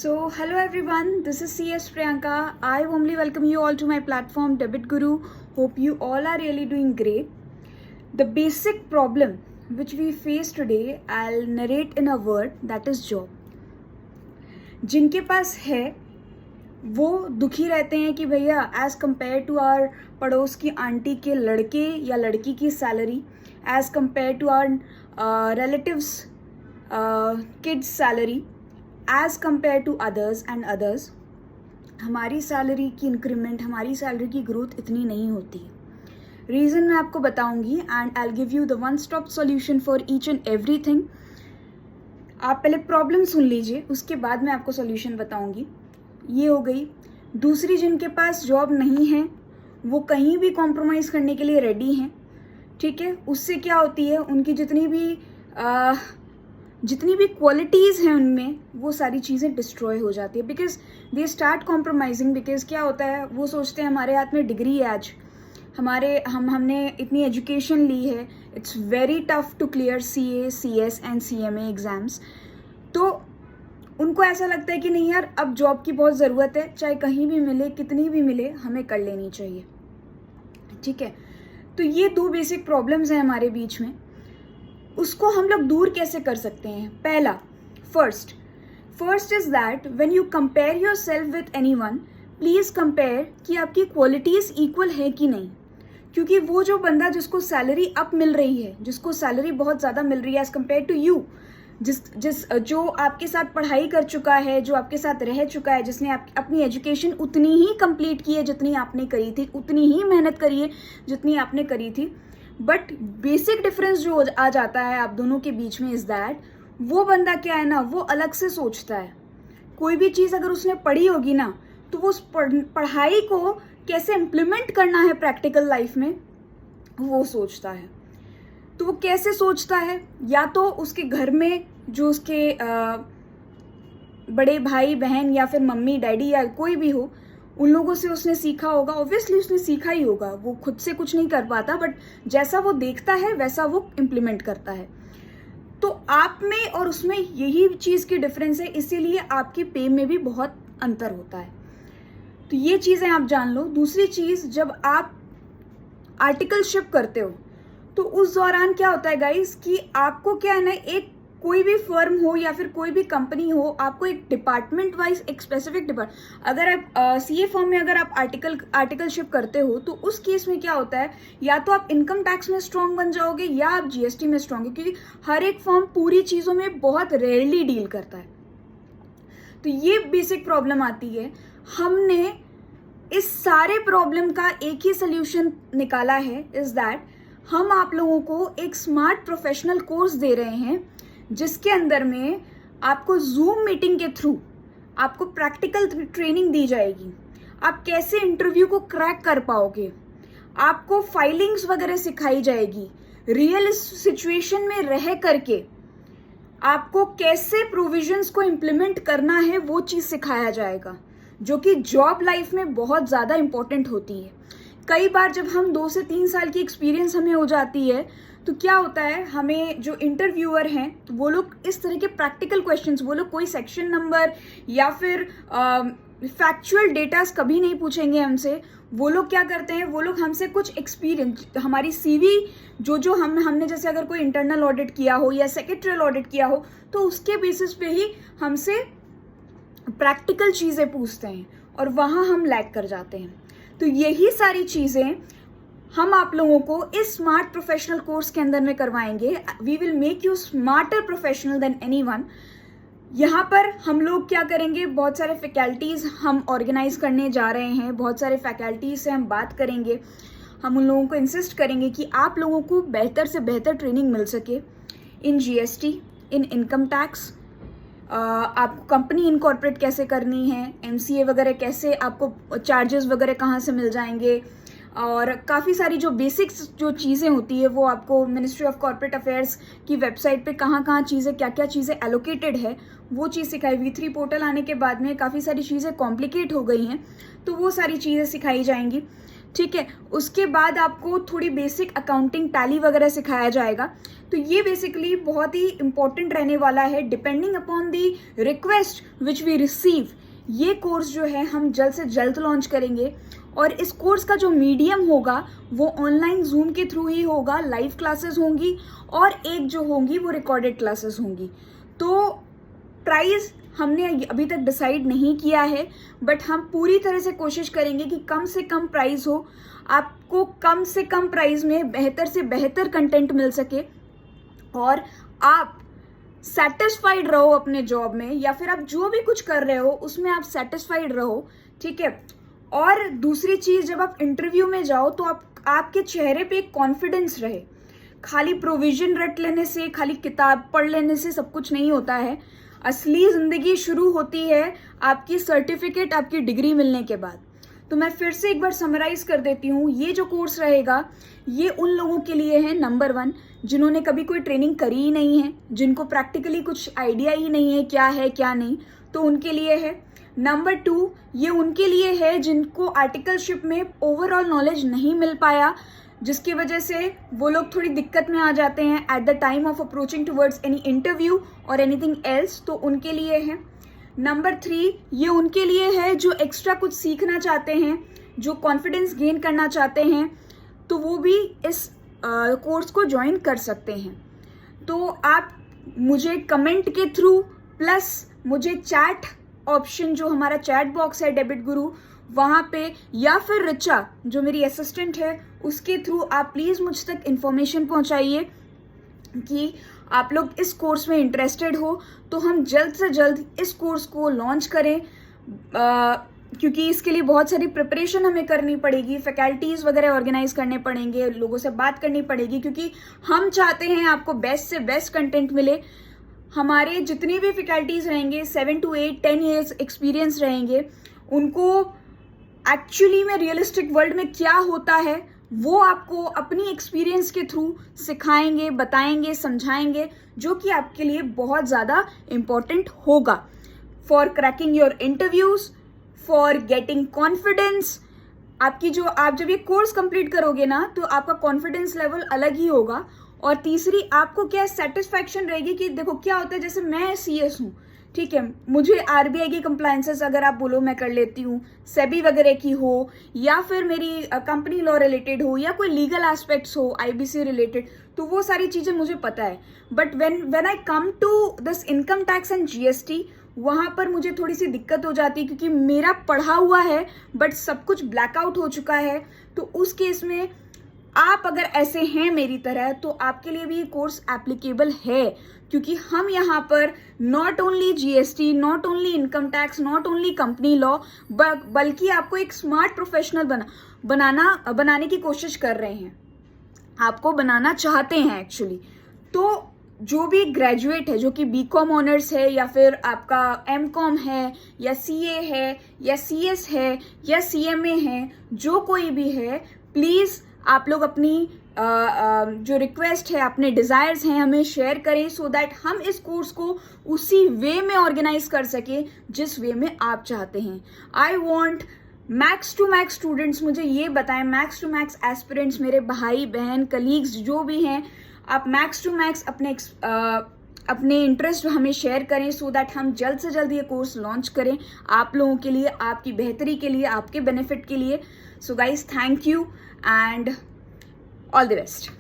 Hello everyone, this is CS Priyanka. I warmly welcome you all to my platform Debit Guru. Hope you all are really doing great. The basic problem which we face today, I'll narrate in a word, that is job. जिनके पास है वो दुखी रहते हैं कि भैया as compare to our पड़ोस की आंटी के लड़के या लड़की की salary, as compare to our relatives kids salary, as compare to others and others, हमारी सैलरी की इंक्रीमेंट, हमारी सैलरी की ग्रोथ इतनी नहीं होती। रीज़न मैं आपको बताऊंगी and I will give you the one stop solution for each and everything. आप पहले प्रॉब्लम सुन लीजिए, उसके बाद मैं आपको सॉल्यूशन बताऊंगी। ये हो गई। दूसरी, जिनके पास जॉब नहीं है वो कहीं भी कॉम्प्रोमाइज़ करने के लिए रेडी हैं, ठीक है। उससे क्या होती है, उनकी जितनी भी क्वालिटीज़ हैं उनमें वो सारी चीज़ें डिस्ट्रॉय हो जाती है, because they start compromising. Because क्या होता है, वो सोचते हैं हमारे हाथ में डिग्री है, आज हमने इतनी एजुकेशन ली है, it's very tough to clear CA, CS and CMA exams. तो उनको ऐसा लगता है कि नहीं यार, अब जॉब की बहुत ज़रूरत है, चाहे कहीं भी मिले, कितनी भी मिले, हमें कर लेनी चाहिए, ठीक है। तो ये दो बेसिक प्रॉब्लम्स हैं हमारे बीच में। उसको हम लोग दूर कैसे कर सकते हैं? पहला, first is that when you compare your self with anyone, please compare कि आपकी क्वालिटीज़ इक्वल है कि नहीं। क्योंकि वो जो बंदा जिसको सैलरी अप मिल रही है, जिसको सैलरी बहुत ज़्यादा मिल रही है एज कम्पेयर टू यू, जो आपके साथ पढ़ाई कर चुका है, जो आपके साथ रह चुका है, जिसने अपनी एजुकेशन उतनी ही कंप्लीट की है जितनी आपने करी थी, उतनी ही मेहनत करी है जितनी आपने करी थी, बट बेसिक डिफरेंस जो आ जाता है आप दोनों के बीच में इज दैट वो बंदा क्या है ना, वो अलग से सोचता है। कोई भी चीज़ अगर उसने पढ़ी होगी ना, तो वो उस पढ़ाई को कैसे इम्प्लीमेंट करना है प्रैक्टिकल लाइफ में वो सोचता है। तो वो कैसे सोचता है, या तो उसके घर में जो उसके बड़े भाई बहन या फिर मम्मी डैडी या कोई भी हो, उन लोगों से उसने सीखा होगा। ऑब्वियसली उसने सीखा ही होगा, वो खुद से कुछ नहीं कर पाता, बट जैसा वो देखता है वैसा वो इम्प्लीमेंट करता है। तो आप में और उसमें यही चीज़ की डिफरेंस है, इसीलिए आपकी पे में भी बहुत अंतर होता है। तो ये चीज़ें आप जान लो। दूसरी चीज़, जब आप आर्टिकलशिप करते हो तो उस दौरान क्या होता है गाइस, कि आपको क्या है ना, एक कोई भी फर्म हो या फिर कोई भी कंपनी हो, आपको एक डिपार्टमेंट वाइज, एक स्पेसिफिक डिपार्टमेंट, अगर आप CA फर्म में अगर आप आर्टिकलशिप करते हो तो उस केस में क्या होता है, या तो आप इनकम टैक्स में स्ट्रांग बन जाओगे या आप GST में स्ट्रांग है, क्योंकि हर एक फर्म पूरी चीज़ों में बहुत रेयरली डील करता है। तो ये बेसिक प्रॉब्लम आती है। हमने इस सारे प्रॉब्लम का एक ही सोल्यूशन निकाला है, इज दैट हम आप लोगों को एक स्मार्ट प्रोफेशनल कोर्स दे रहे हैं, जिसके अंदर में आपको जूम मीटिंग के थ्रू आपको प्रैक्टिकल ट्रेनिंग दी जाएगी। आप कैसे इंटरव्यू को क्रैक कर पाओगे, आपको फाइलिंग्स वगैरह सिखाई जाएगी, रियल सिचुएशन में रह करके आपको कैसे प्रोविजंस को इम्प्लीमेंट करना है वो चीज़ सिखाया जाएगा, जो कि जॉब लाइफ में बहुत ज़्यादा इंपॉर्टेंट होती है। कई बार जब हम 2 से 3 साल की एक्सपीरियंस हमें हो जाती है, तो क्या होता है, हमें जो इंटरव्यूअर हैं तो वो लोग इस तरह के प्रैक्टिकल क्वेश्चंस, वो लोग कोई सेक्शन नंबर या फिर फैक्चुअल डेटास कभी नहीं पूछेंगे हमसे। वो लोग क्या करते हैं, वो लोग हमसे कुछ एक्सपीरियंस, हमारी CV जो हमने जैसे अगर कोई इंटरनल ऑडिट किया हो या सेक्रेटरियल ऑडिट किया हो, तो उसके बेसिस पे ही हमसे प्रैक्टिकल चीज़ें पूछते हैं और वहाँ हम लैग कर जाते हैं। तो यही सारी चीज़ें हम आप लोगों को इस स्मार्ट प्रोफेशनल कोर्स के अंदर में करवाएंगे। We will make you smarter professional than anyone. यहाँ पर हम लोग क्या करेंगे, बहुत सारे फैकल्टीज़ हम ऑर्गेनाइज करने जा रहे हैं, बहुत सारे फैकल्टीज से हम बात करेंगे। हम उन लोगों को इंसिस्ट करेंगे कि आप लोगों को बेहतर से बेहतर ट्रेनिंग मिल सके इन GST, इन इनकम टैक्स, आपको कंपनी इनकॉर्पोरेट कैसे करनी है, MCA वगैरह कैसे, आपको चार्जेस वगैरह कहाँ से मिल जाएंगे, और काफ़ी सारी जो बेसिक्स जो चीज़ें होती है वो आपको मिनिस्ट्री ऑफ कॉर्पोरेट अफेयर्स की वेबसाइट पे कहाँ चीज़ें, क्या चीज़ें एलोकेटेड है वो चीज़ सिखाई। V3 पोर्टल आने के बाद में काफ़ी सारी चीज़ें कॉम्प्लिकेट हो गई हैं, तो वो सारी चीज़ें सिखाई जाएंगी। ठीक है। उसके बाद आपको थोड़ी बेसिक अकाउंटिंग, टैली वगैरह सिखाया जाएगा। तो ये बेसिकली बहुत ही इंपॉर्टेंट रहने वाला है। Depending upon the request which we receive, ये कोर्स जो है हम जल्द से जल्द लॉन्च करेंगे। और इस कोर्स का जो मीडियम होगा वो ऑनलाइन जूम के थ्रू ही होगा, लाइव क्लासेस होंगी और एक जो होंगी वो रिकॉर्डेड क्लासेस होंगी। तो प्राइस हमने अभी तक डिसाइड नहीं किया है, बट हम पूरी तरह से कोशिश करेंगे कि कम से कम प्राइस हो, आपको कम से कम प्राइस में बेहतर से बेहतर कंटेंट मिल सके और आप सेटिस्फाइड रहो अपने जॉब में, या फिर आप जो भी कुछ कर रहे हो उसमें आप सेटिस्फाइड रहो, ठीक है। और दूसरी चीज, जब आप इंटरव्यू में जाओ तो आपके चेहरे पे एक कॉन्फिडेंस रहे। खाली प्रोविजन रट लेने से, खाली किताब पढ़ लेने से सब कुछ नहीं होता है। असली जिंदगी शुरू होती है आपकी सर्टिफिकेट, आपकी डिग्री मिलने के बाद। तो मैं फिर से एक बार समराइज कर देती हूँ, ये जो कोर्स रहेगा ये उन लोगों के लिए है, नंबर 1, जिन्होंने कभी कोई ट्रेनिंग करी ही नहीं है, जिनको प्रैक्टिकली कुछ आइडिया ही नहीं है क्या नहीं, तो उनके लिए है। नंबर 2, ये उनके लिए है जिनको आर्टिकलशिप में ओवरऑल नॉलेज नहीं मिल पाया, जिसकी वजह से वो लोग थोड़ी दिक्कत में आ जाते हैं at the time of approaching towards any interview और एनीथिंग एल्स, तो उनके लिए है। नंबर 3, ये उनके लिए है जो एक्स्ट्रा कुछ सीखना चाहते हैं, जो कॉन्फिडेंस गेन करना चाहते हैं, तो वो भी इस कोर्स को ज्वाइन कर सकते हैं। तो आप मुझे कमेंट के थ्रू प्लस मुझे चैट ऑप्शन, जो हमारा चैट बॉक्स है डेबिट गुरु, वहाँ पे, या फिर रिचा जो मेरी असिस्टेंट है उसके थ्रू आप प्लीज़ मुझ तक इन्फॉर्मेशन पहुँचाइए कि आप लोग इस कोर्स में इंटरेस्टेड हो, तो हम जल्द से जल्द इस कोर्स को लॉन्च करें। क्योंकि इसके लिए बहुत सारी प्रिपरेशन हमें करनी पड़ेगी, फैकल्टीज़ वगैरह ऑर्गेनाइज करने पड़ेंगे, लोगों से बात करनी पड़ेगी, क्योंकि हम चाहते हैं आपको बेस्ट से बेस्ट कंटेंट मिले। हमारे जितने भी फैकल्टीज़ रहेंगे 7 to 8 10 years एक्सपीरियंस रहेंगे, उनको एक्चुअली में रियलिस्टिक वर्ल्ड में क्या होता है वो आपको अपनी एक्सपीरियंस के थ्रू सिखाएंगे, बताएंगे, समझाएंगे, जो कि आपके लिए बहुत ज़्यादा इम्पॉर्टेंट होगा for cracking your interviews, for getting confidence. आपकी जो आप जब ये कोर्स कंप्लीट करोगे ना, तो आपका कॉन्फिडेंस लेवल अलग ही होगा। और तीसरी, आपको क्या सेटिस्फैक्शन रहेगी कि देखो क्या होता है, जैसे मैं CS हूँ, ठीक है, मुझे RBI की कंप्लायंसेस अगर आप बोलो मैं कर लेती हूँ, सेबी वगैरह की हो, या फिर मेरी कंपनी लॉ रिलेटेड हो, या कोई लीगल एस्पेक्ट्स हो IBC रिलेटेड, तो वो सारी चीज़ें मुझे पता है। But when I come to this income tax and GST, वहाँ पर मुझे थोड़ी सी दिक्कत हो जाती है, क्योंकि मेरा पढ़ा हुआ है बट सब कुछ ब्लैकआउट हो चुका है। तो उस केस में आप अगर ऐसे हैं मेरी तरह, तो आपके लिए भी ये कोर्स एप्लीकेबल है, क्योंकि हम यहाँ पर not only GST, not only income tax, not only company law, बल्कि आपको एक स्मार्ट प्रोफेशनल बनाने की कोशिश कर रहे हैं, आपको बनाना चाहते हैं एक्चुअली। तो जो भी ग्रेजुएट है, जो कि BCom ऑनर्स है, या फिर आपका MCom है, या CA है, या CS है, या CMA है, जो कोई भी है, प्लीज़ आप लोग अपनी जो रिक्वेस्ट है, अपने डिज़ायर्स हैं, हमें शेयर करें, सो दैट हम इस कोर्स को उसी वे में ऑर्गेनाइज कर सकें जिस वे में आप चाहते हैं। I want max to max students, मुझे ये बताएं, मैक्स टू मैक्स एस्पिरेंट्स, मेरे भाई बहन कलीग्स जो भी हैं, आप मैक्स टू मैक्स अपने इंटरेस्ट हमें शेयर करें, सो दैट हम जल्द से जल्द ये कोर्स लॉन्च करें आप लोगों के लिए, आपकी बेहतरी के लिए, आपके बेनिफिट के लिए। So guys, thank you and all the best.